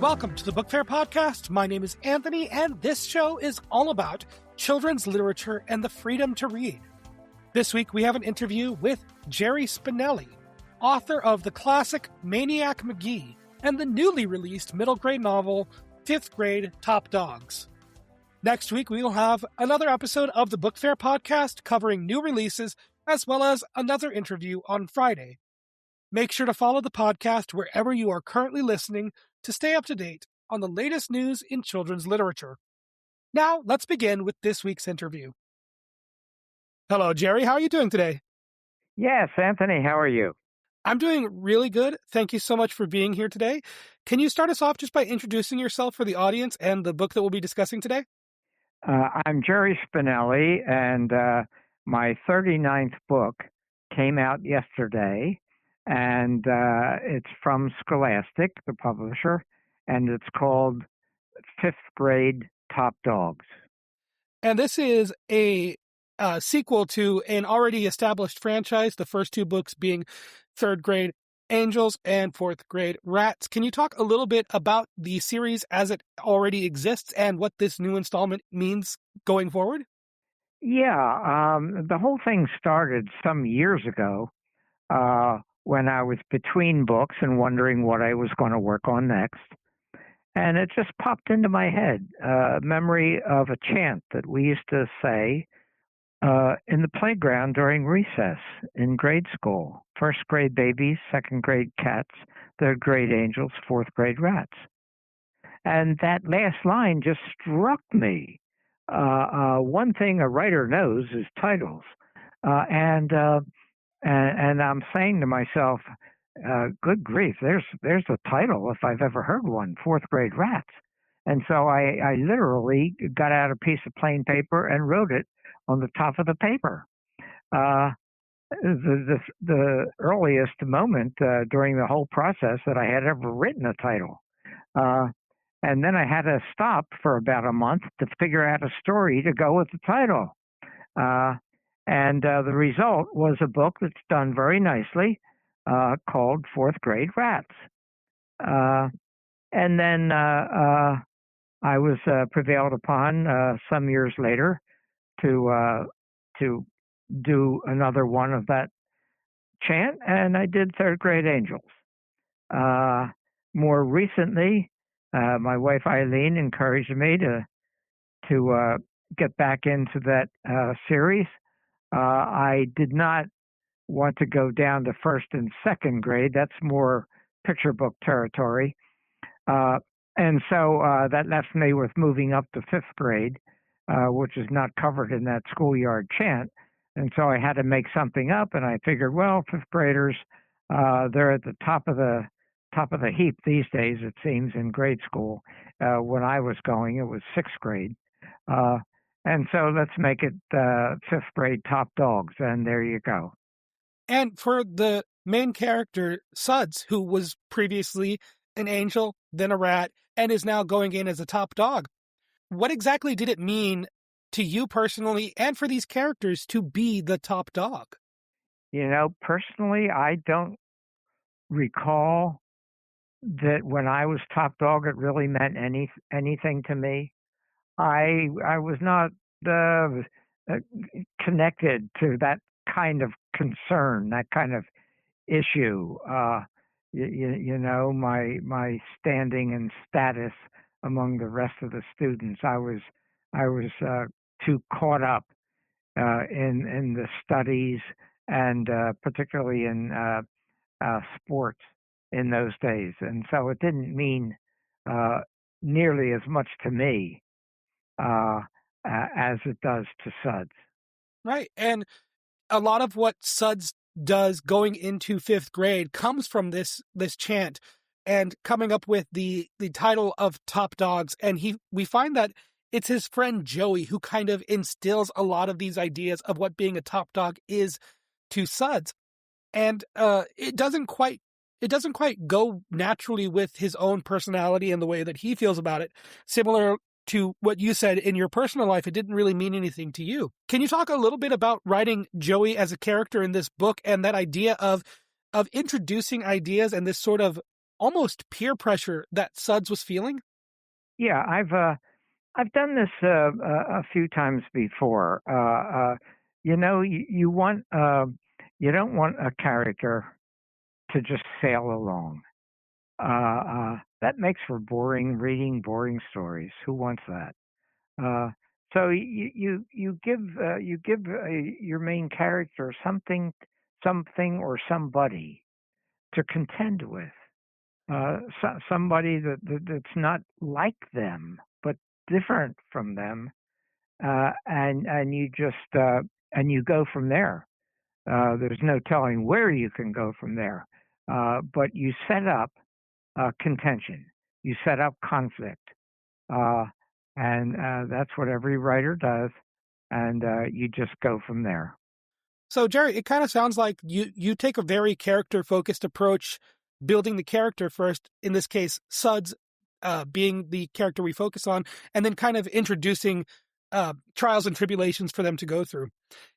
welcome to the Book Fair Podcast. My name is Anthony, and this show is all about children's literature and the freedom to read. This week, we have an interview with Jerry Spinelli, author of the classic Maniac McGee and the newly released middle grade novel, 5th Grade Top Dogs. Next week, we will have another episode of the Book Fair Podcast covering new releases, as well as another interview on Friday. Make sure to follow the podcast wherever you are currently listening to stay up to date on the latest news in children's literature. Now, let's begin with this week's interview. Hello, Jerry. How are you doing today? Yes, Anthony, how are you? I'm doing really good. Thank you so much for being here today. Can you start us off just by introducing yourself for the audience and the book that we'll be discussing today? I'm Jerry Spinelli, and my 39th book came out yesterday, and it's from Scholastic, the publisher, and it's called 5th Grade Top Dogs. And this is a sequel to an already established franchise, the first two books being 3rd Grade Angels and 4th Grade Rats. Can you talk a little bit about the series as it already exists and what this new installment means going forward? Yeah, the whole thing started some years ago when I was between books and wondering what I was going to work on next. And it just popped into my head, a memory of a chant that we used to say in the playground during recess in grade school. 1st grade babies, 2nd grade cats, 3rd grade angels, 4th grade rats. And that last line just struck me. One thing a writer knows is titles. And I'm saying to myself, good grief, there's a title if I've ever heard one, 4th Grade Rats. And so I literally got out a piece of plain paper and wrote it on the top of the paper. The earliest moment during the whole process that I had ever written a title. And then I had to stop for about a month to figure out a story to go with the title. And the result was a book that's done very nicely called 4th Grade Rats. And then I was prevailed upon some years later to do another one of that chant, and I did 3rd Grade Angels. More recently, my wife Eileen encouraged me to get back into that series. I did not want to go down to 1st and 2nd grade. That's more picture book territory. And so that left me with moving up to 5th grade, which is not covered in that schoolyard chant. And so I had to make something up, and I figured, well, 5th graders, they're at the top of the heap these days, it seems, in grade school. When I was going, it was 6th grade. And so let's make it 5th Grade Top Dogs, and there you go. And for the main character, Suds, who was previously an angel, then a rat, and is now going in as a top dog, what exactly did it mean to you personally and for these characters to be the top dog? You know, personally, I don't recall that when I was top dog, it really meant anything to me. I was not connected to that kind of concern, that kind of issue. You know, my standing and status among the rest of the students. I was too caught up in the studies and particularly in sports in those days, and so it didn't mean nearly as much to me as it does to Suds. Right, and a lot of what Suds does going into 5th grade comes from this chant and coming up with the title of Top Dogs. And we find that it's his friend Joey who kind of instills a lot of these ideas of what being a top dog is to Suds. And it doesn't quite go naturally with his own personality and the way that he feels about it. Similar to what you said in your personal life, it didn't really mean anything to you. Can you talk a little bit about writing Joey as a character in this book and that idea of introducing ideas and this sort of almost peer pressure that Suds was feeling? Yeah, I've done this a few times before. You want you don't want a character to just sail along. That makes for boring reading, boring stories. Who wants that? Uh, so you give your main character something or somebody to contend with. Somebody that's not like them but different from them, and you just and you go from there. There's no telling where you can go from there, but you set up contention, you set up conflict, uh, and that's what every writer does, and you just go from there. So, Jerry, it kind of sounds like you take a very character-focused approach, building the character first, in this case, Suds being the character we focus on, and then kind of introducing trials and tribulations for them to go through.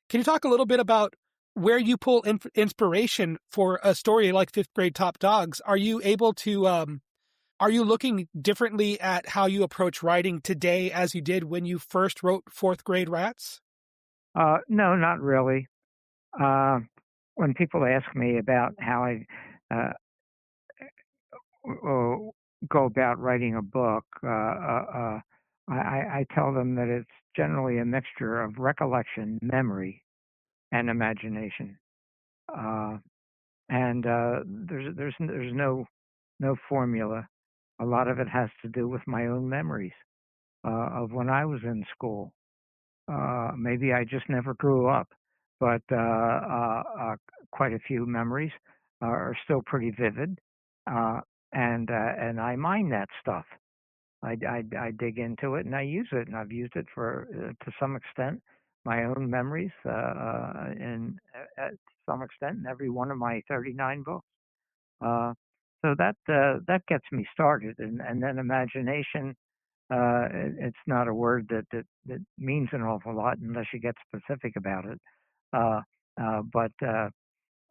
Can you talk a little bit about where you pull inspiration for a story like Fifth Grade Top Dogs? Are you able to, are you looking differently at how you approach writing today as you did when you first wrote Fourth Grade Rats? No, not really. Uh, when people ask me about how uh, uh, go about writing a book, I tell them that it's generally a mixture of recollection, memory, and imagination. Uh, and there's no formula. A lot of it has to do with my own memories of when I was in school. Maybe I just never grew up, but quite a few memories are still pretty vivid, uh, and I mine that stuff. I dig into it and I use it, and I've used it for to some extent my own memories, and to some extent in every one of my 39 books. Uh, so that gets me started, and then imagination. It's not a word that means an awful lot unless you get specific about it. Uh, uh, but uh,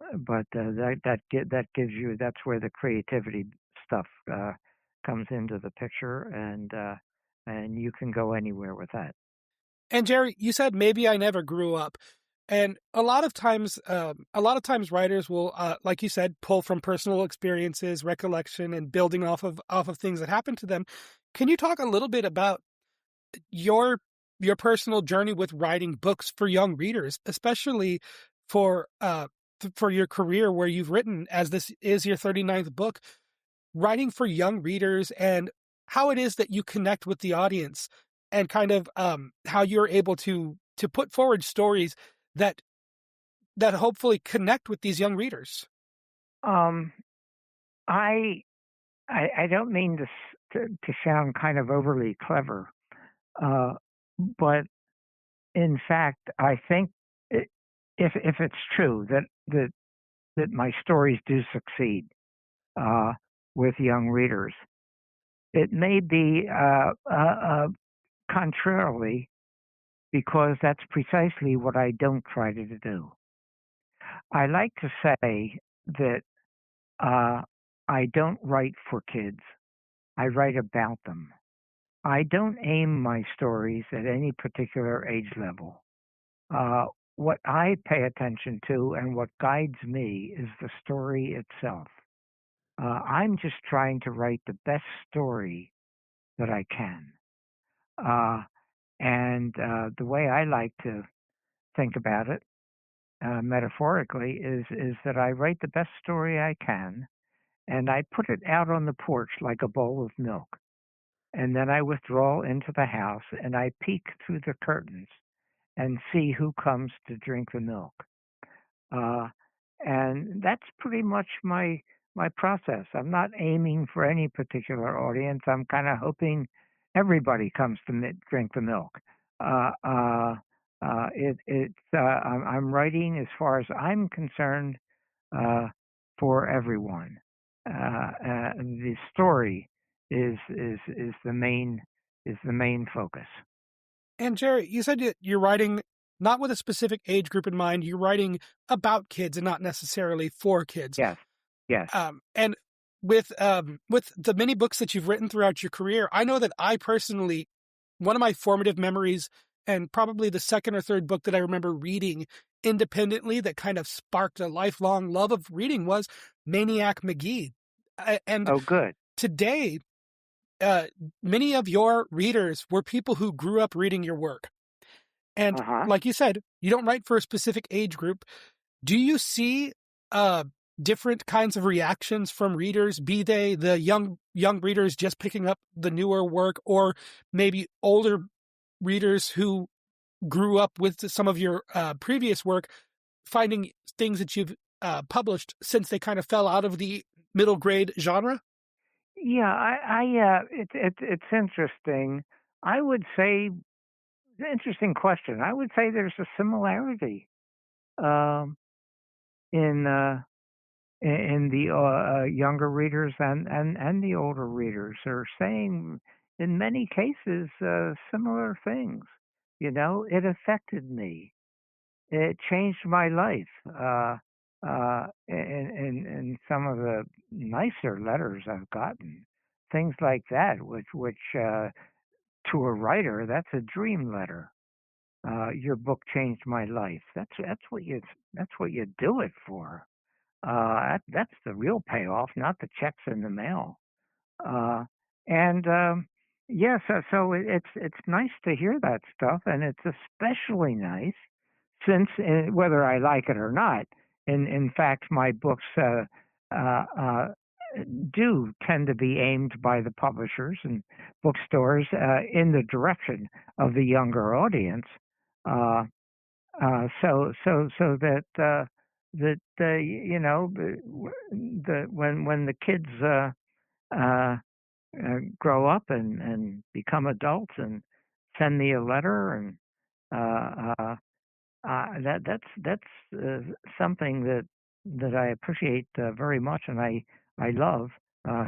that gives you, that's where the creativity stuff comes into the picture, and you can go anywhere with that. And Jerry, you said maybe I never grew up, and a lot of times writers will, like you said, pull from personal experiences, recollection, and building off of things that happened to them. Can you talk a little bit about your your personal journey with writing books for young readers, especially for for your career where you've written, as this is your 39th book, writing for young readers, and how it is that you connect with the audience, and kind of how you're able to put forward stories that hopefully connect with these young readers. Um, I, I don't mean to sound kind of overly clever, uh, but in fact, I think it, if it's true that my stories do succeed uh, with young readers, it may be contrarily because that's precisely what I don't try to do. I like to say that uh, I don't write for kids. I write about them. I don't aim my stories at any particular age level. Uh, what I pay attention to and what guides me is the story itself. I'm just trying to write the best story that I can. Uh, and the way I like to think about it, metaphorically, is that I write the best story I can, and I put it out on the porch like a bowl of milk. And then I withdraw into the house and I peek through the curtains and see who comes to drink the milk. Uh, and that's pretty much my process. I'm not aiming for any particular audience. I'm kind of hoping everybody comes to drink the milk. Uh, uh, I'm writing, as far as I'm concerned, uh, for everyone. The story is the main focus. And Jerry, you said that you're writing not with a specific age group in mind. You're writing about kids and not necessarily for kids. Yes, yes. And with the many books that you've written throughout your career, I know that I personally, one of my formative memories, and probably the second or third book that I remember reading independently that kind of sparked a lifelong love of reading, was Maniac McGee. And Oh, good. today, uh, many of your readers were people who grew up reading your work. And Uh-huh. like you said, you don't write for a specific age group. Do you see uh, different kinds of reactions from readers, be they the young readers just picking up the newer work, or maybe older readers who grew up with some of your previous work, finding things that you've published since they kind of fell out of the middle grade genre? Yeah, it's interesting. I would say, interesting question. I would say there's a similarity um, in in the younger readers and the older readers are saying, in many cases, similar things. You know, it affected me. It changed my life. In some of the nicer letters I've gotten, things like that, which to a writer, that's a dream letter. Your book changed my life. That's what you do it for. That's the real payoff, not the checks in the mail. Uh, and yeah, it's nice to hear that stuff, and it's especially nice since whether I like it or not. In fact, my books uh, uh, do tend to be aimed by the publishers and bookstores in the direction of the younger audience. Uh, so that you know the when the kids uh, grow up and become adults and send me a letter and that's something that I appreciate very much, and I love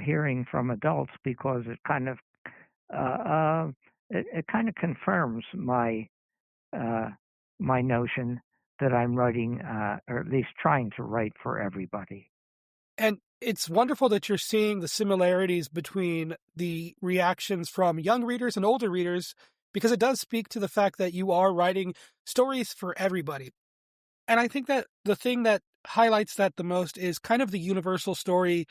hearing from adults because uh, uh, it kind of confirms uh, my notion that I'm writing, or at least trying to write for everybody. And it's wonderful that you're seeing the similarities between the reactions from young readers and older readers, because it does speak to the fact that you are writing stories for everybody. And I think that the thing that highlights that the most is kind of the universal story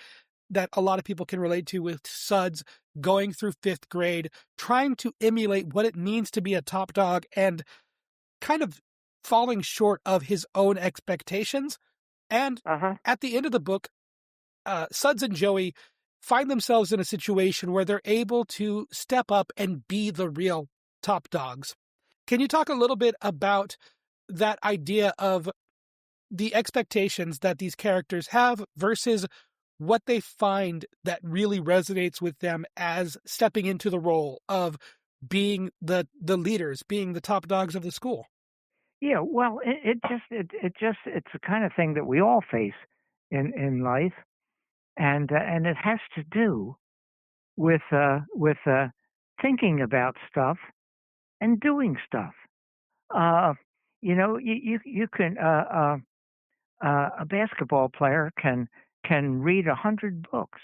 that a lot of people can relate to, with Suds going through fifth grade, trying to emulate what it means to be a top dog and kind of falling short of his own expectations. And Uh huh. at the end of the book, Suds and Joey find themselves in a situation where they're able to step up and be the real top dogs. Can you talk a little bit about that idea of the expectations that these characters have versus what they find that really resonates with them as stepping into the role of being the leaders, being the top dogs of the school? Yeah. Well, it's the kind of thing that we all face in life, and it has to do with thinking about stuff and doing stuff. Uh, you know, you can a basketball player can read 100 books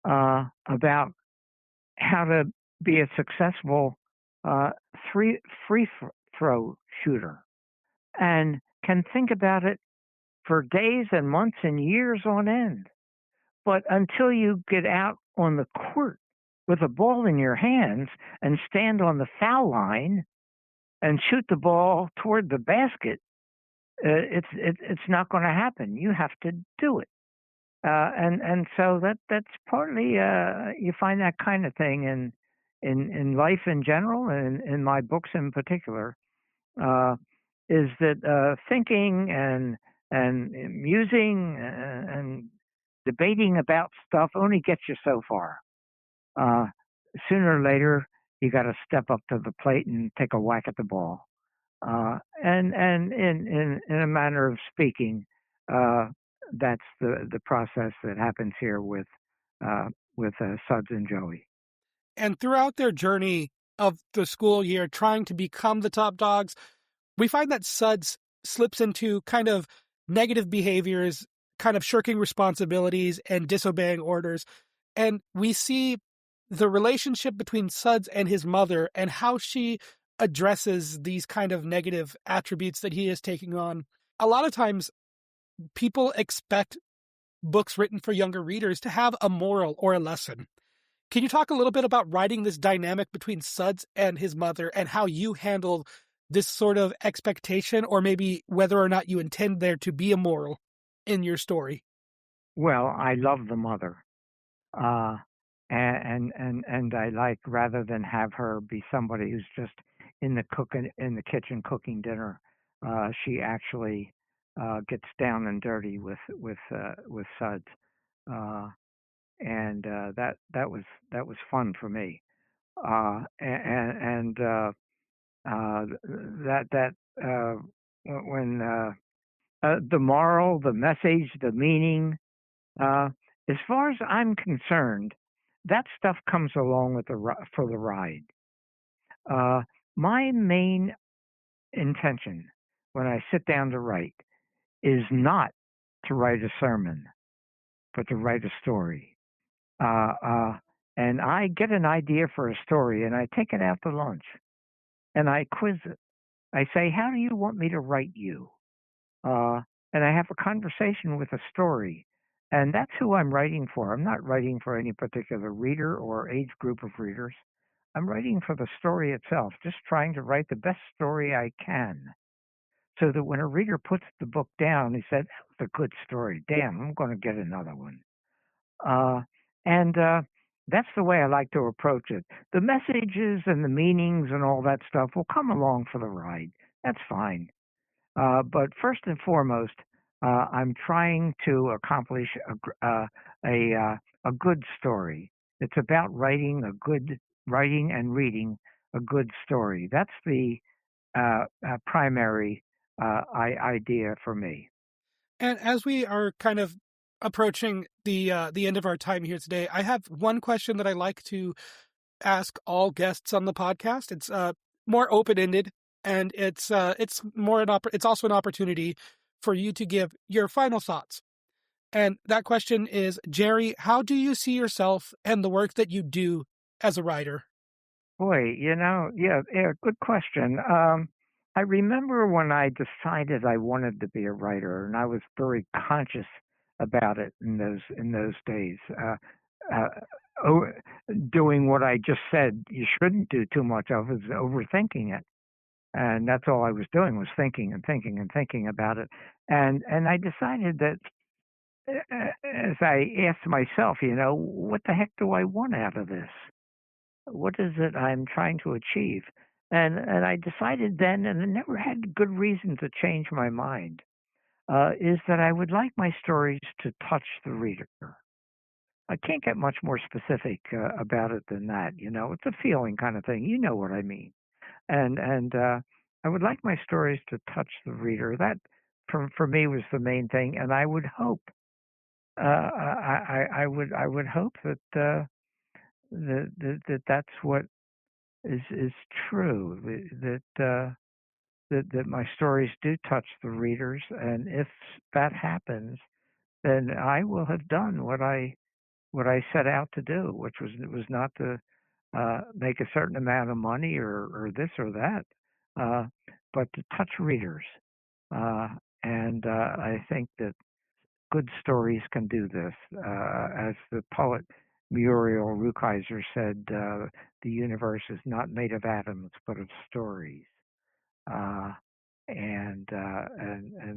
about how to be a successful uh, free throw shooter, and can think about it for days and months and years on end. But until you get out on the court with a ball in your hands and stand on the foul line and shoot the ball toward the basket, it's not going to happen. You have to do it. And so that's partly you find that kind of thing in life in general, and in my books in particular, uh, is that thinking and musing and debating about stuff only gets you so far. Uh, Sooner or later, you got to step up to the plate and take a whack at the ball. And in a manner of speaking, uh, that's the process that happens here uh, with Suds and Joey. And throughout their journey of the school year, trying to become the top dogs, we find that Suds slips into kind of negative behaviors, kind of shirking responsibilities and disobeying orders. And we see the relationship between Suds and his mother and how she addresses these kind of negative attributes that he is taking on. A lot of times people expect books written for younger readers to have a moral or a lesson. Can you talk a little bit about writing this dynamic between Suds and his mother and how you handle this sort of expectation, or maybe whether or not you intend there to be a moral in your story? Well, I love the mother. Uh, and I like, rather than have her be somebody who's just in the kitchen cooking dinner, she actually gets down and dirty with Suds. Uh, and that was fun for me. And that that when The moral, the message, the meaning, uh, as far as I'm concerned, that stuff comes along with for the ride. Uh, my main intention when I sit down to write is not to write a sermon, but to write a story. Uh, uh, and I get an idea for a story and I take it out to lunch and I quiz it. I say, how do you want me to write you? Uh, and I have a conversation with a story. And that's who I'm writing for. I'm not writing for any particular reader or age group of readers. I'm writing for the story itself, just trying to write the best story I can. So that when a reader puts the book down, he said, that was a good story. Damn, I'm going to get another one. And that's the way I like to approach it. The messages and the meanings and all that stuff will come along for the ride. That's fine. But first and foremost, I'm trying to accomplish a good story. It's about writing and reading a good story. That's the primary idea for me. And as we are kind of approaching the end of our time here today, I have one question that I like to ask all guests on the podcast. It's more open ended, and it's more it's also an opportunity for you to give your final thoughts. And that question is, Jerry, how do you see yourself and the work that you do as a writer? Boy, yeah, good question. I remember when I decided I wanted to be a writer, and I was very conscious about it in those days. Uh, oh, Doing what I just said you shouldn't do too much of is overthinking it, and that's all I was doing was thinking and thinking and thinking about it. And I decided that as I asked myself, what the heck do I want out of this? What is it I'm trying to achieve? And I decided then, and I never had good reason to change my mind, is that I would like my stories to touch the reader. I can't get much more specific about it than that. It's a feeling kind of thing. You know what I mean. And I would like my stories to touch the reader. That, for me, was the main thing. And I would hope, I would hope that that's what is true. That my stories do touch the readers, and if that happens, then I will have done what I set out to do, which was not to make a certain amount of money or this or that, uh, but to touch readers. And I think that good stories can do this. As the poet Muriel Rukeyser said, the universe is not made of atoms, but of stories. Uh, and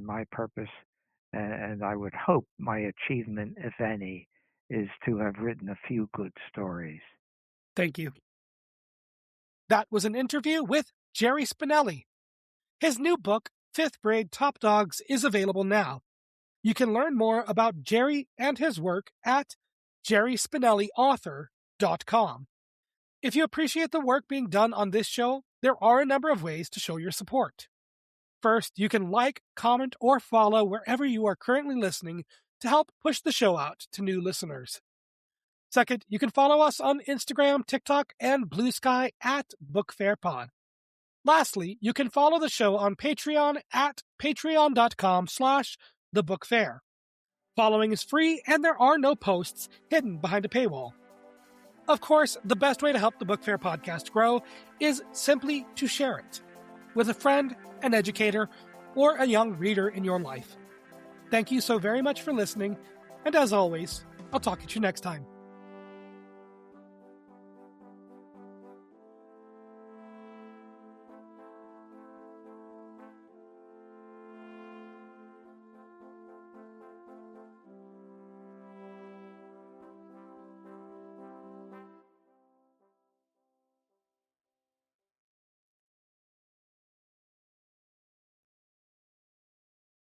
my purpose, and I would hope my achievement, if any, is to have written a few good stories. Thank you. That was an interview with Jerry Spinelli. His new book, Fifth Grade Top Dogs, is available now. You can learn more about Jerry and his work at jerryspinelliauthor.com. If you appreciate the work being done on this show, there are a number of ways to show your support. First, you can like, comment, or follow wherever you are currently listening to help push the show out to new listeners. Second, you can follow us on Instagram, TikTok, and Blue Sky at BookFairPod. Lastly, you can follow the show on Patreon at patreon.com/thebookfair. Following is free, and there are no posts hidden behind a paywall. Of course, the best way to help the Book Fair podcast grow is simply to share it with a friend, an educator, or a young reader in your life. Thank you so very much for listening, and as always, I'll talk to you next time.